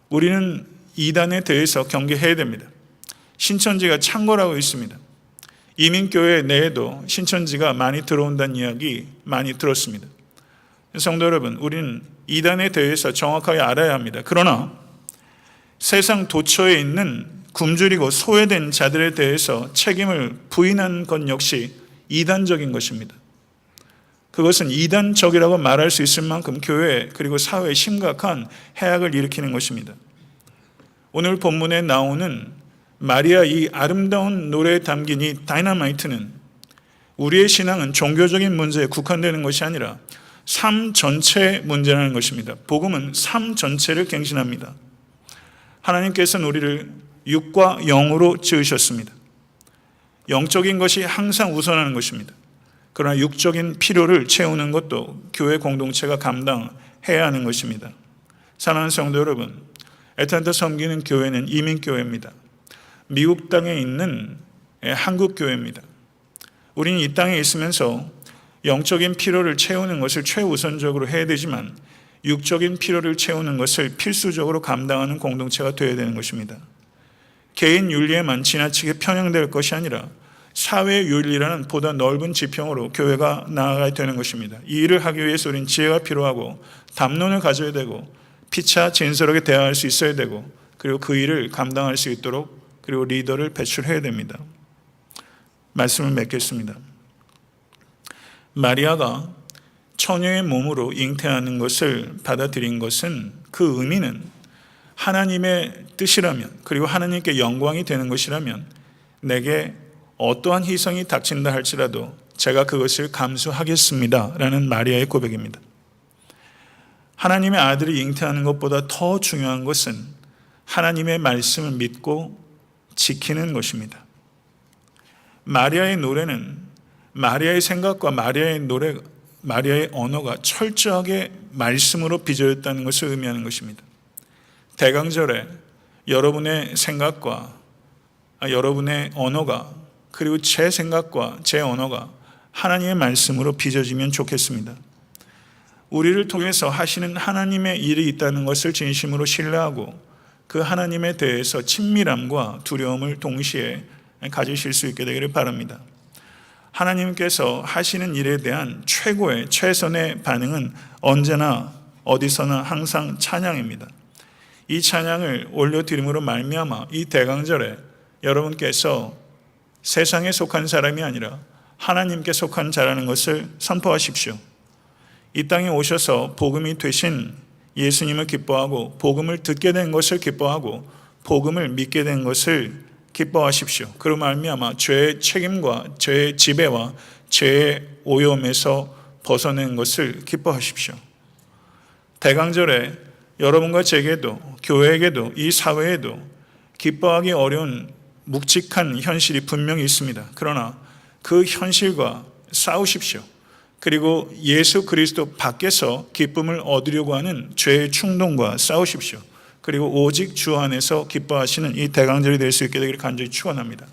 우리는 이단에 대해서 경계해야 됩니다. 신천지가 창궐하고 있습니다. 이민교회 내에도 신천지가 많이 들어온다는 이야기 많이 들었습니다. 성도 여러분, 우리는 이단에 대해서 정확하게 알아야 합니다. 그러나 세상 도처에 있는 굶주리고 소외된 자들에 대해서 책임을 부인한 것 역시 이단적인 것입니다. 그것은 이단적이라고 말할 수 있을 만큼 교회 그리고 사회에 심각한 해악을 일으키는 것입니다. 오늘 본문에 나오는 마리아 이 아름다운 노래에 담긴 이 다이너마이트는 우리의 신앙은 종교적인 문제에 국한되는 것이 아니라 삶 전체의 문제라는 것입니다. 복음은 삶 전체를 갱신합니다. 하나님께서는 우리를 육과 영으로 지으셨습니다. 영적인 것이 항상 우선하는 것입니다. 그러나 육적인 필요를 채우는 것도 교회 공동체가 감당해야 하는 것입니다. 사랑하는 성도 여러분, 애틀랜타 섬기는 교회는 이민교회입니다. 미국 땅에 있는 한국교회입니다. 우리는 이 땅에 있으면서 영적인 필요를 채우는 것을 최우선적으로 해야 되지만 육적인 필요를 채우는 것을 필수적으로 감당하는 공동체가 되어야 되는 것입니다. 개인 윤리에만 지나치게 편향될 것이 아니라 사회 윤리라는 보다 넓은 지평으로 교회가 나아가야 되는 것입니다. 이 일을 하기 위해서 우리는 지혜가 필요하고 담론을 가져야 되고 피차 진솔하게 대화할 수 있어야 되고, 그리고 그 일을 감당할 수 있도록 그리고 리더를 배출해야 됩니다. 말씀을 맺겠습니다. 마리아가 처녀의 몸으로 잉태하는 것을 받아들인 것은, 그 의미는 하나님의 뜻이라면, 그리고 하나님께 영광이 되는 것이라면 내게 어떠한 희생이 닥친다 할지라도 제가 그것을 감수하겠습니다 라는 마리아의 고백입니다. 하나님의 아들이 잉태하는 것보다 더 중요한 것은 하나님의 말씀을 믿고 지키는 것입니다. 마리아의 노래는, 마리아의 생각과 마리아의 언어가 철저하게 말씀으로 빚어졌다는 것을 의미하는 것입니다. 대강절에 여러분의 생각과 여러분의 언어가, 그리고 제 생각과 제 언어가 하나님의 말씀으로 빚어지면 좋겠습니다. 우리를 통해서 하시는 하나님의 일이 있다는 것을 진심으로 신뢰하고 그 하나님에 대해서 친밀함과 두려움을 동시에 가지실 수 있게 되기를 바랍니다. 하나님께서 하시는 일에 대한 최고의 최선의 반응은 언제나 어디서나 항상 찬양입니다. 이 찬양을 올려드림으로 말미암아 이 대강절에 여러분께서 세상에 속한 사람이 아니라 하나님께 속한 자라는 것을 선포하십시오. 이 땅에 오셔서 복음이 되신 예수님을 기뻐하고 복음을 듣게 된 것을 기뻐하고 복음을 믿게 된 것을 기뻐하십시오. 그로 말미암아 죄의 책임과 죄의 지배와 죄의 오염에서 벗어낸 것을 기뻐하십시오. 대강절에 여러분과 제게도 교회에게도 이 사회에도 기뻐하기 어려운 묵직한 현실이 분명히 있습니다. 그러나 그 현실과 싸우십시오. 그리고 예수 그리스도 밖에서 기쁨을 얻으려고 하는 죄의 충동과 싸우십시오. 그리고 오직 주 안에서 기뻐하시는 이 대강절이 될 수 있게 되기를 간절히 축원합니다.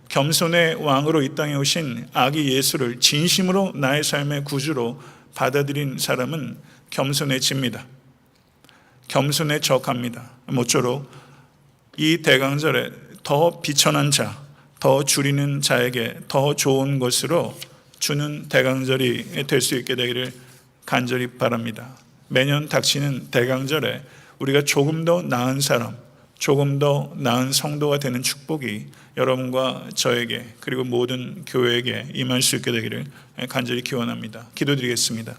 겸손의 왕으로 이 땅에 오신 아기 예수를 진심으로 나의 삶의 구주로 받아들인 사람은 겸손해집니다. 겸손해져갑니다. 모쪼록 이 대강절에 더 비천한 자, 더 줄이는 자에게 더 좋은 것으로 주는 대강절이 될 수 있게 되기를 간절히 바랍니다. 매년 닥치는 대강절에 우리가 조금 더 나은 사람, 조금 더 나은 성도가 되는 축복이 여러분과 저에게 그리고 모든 교회에게 임할 수 있게 되기를 간절히 기원합니다. 기도드리겠습니다.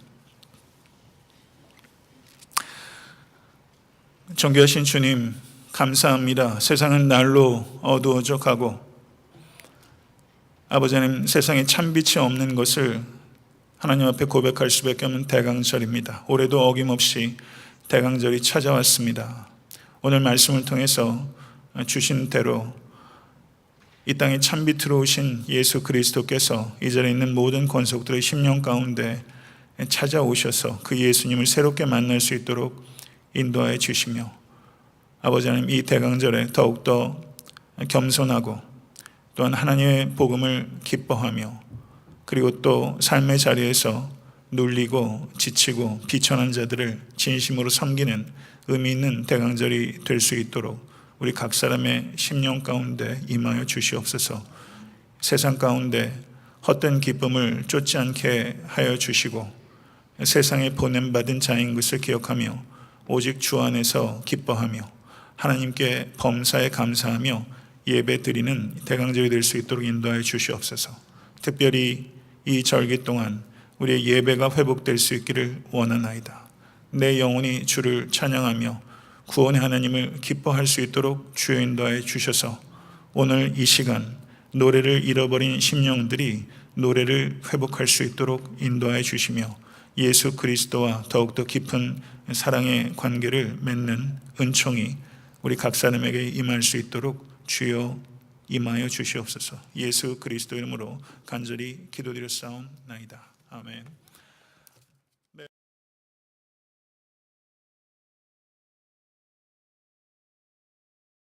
존귀하신 주님, 감사합니다. 세상은 날로 어두워져 가고 아버지 하나님, 세상에 참빛이 없는 것을 하나님 앞에 고백할 수밖에 없는 대강절입니다. 올해도 어김없이 대강절이 찾아왔습니다. 오늘 말씀을 통해서 주신 대로 이 땅에 참빛으로 오신 예수 그리스도께서 이 자리에 있는 모든 권속들의 심령 가운데 찾아오셔서 그 예수님을 새롭게 만날 수 있도록 인도하여 주시며 아버지 하나님, 이 대강절에 더욱더 겸손하고 또한 하나님의 복음을 기뻐하며 그리고 또 삶의 자리에서 눌리고 지치고 비천한 자들을 진심으로 섬기는 의미 있는 대강절이 될 수 있도록 우리 각 사람의 심령 가운데 임하여 주시옵소서. 세상 가운데 헛된 기쁨을 쫓지 않게 하여 주시고 세상에 보냄받은 자인 것을 기억하며 오직 주 안에서 기뻐하며 하나님께 범사에 감사하며 예배 드리는 대강절이 될 수 있도록 인도하여 주시옵소서. 특별히 이 절기 동안 우리의 예배가 회복될 수 있기를 원하나이다. 내 영혼이 주를 찬양하며 구원의 하나님을 기뻐할 수 있도록 주여 인도하여 주셔서 오늘 이 시간 노래를 잃어버린 심령들이 노래를 회복할 수 있도록 인도하여 주시며 예수 그리스도와 더욱더 깊은 사랑의 관계를 맺는 은총이 우리 각 사람에게 임할 수 있도록 주여 임하여 주시옵소서. 예수 그리스도 이름으로 간절히 기도드렸사옵나이다. 아멘.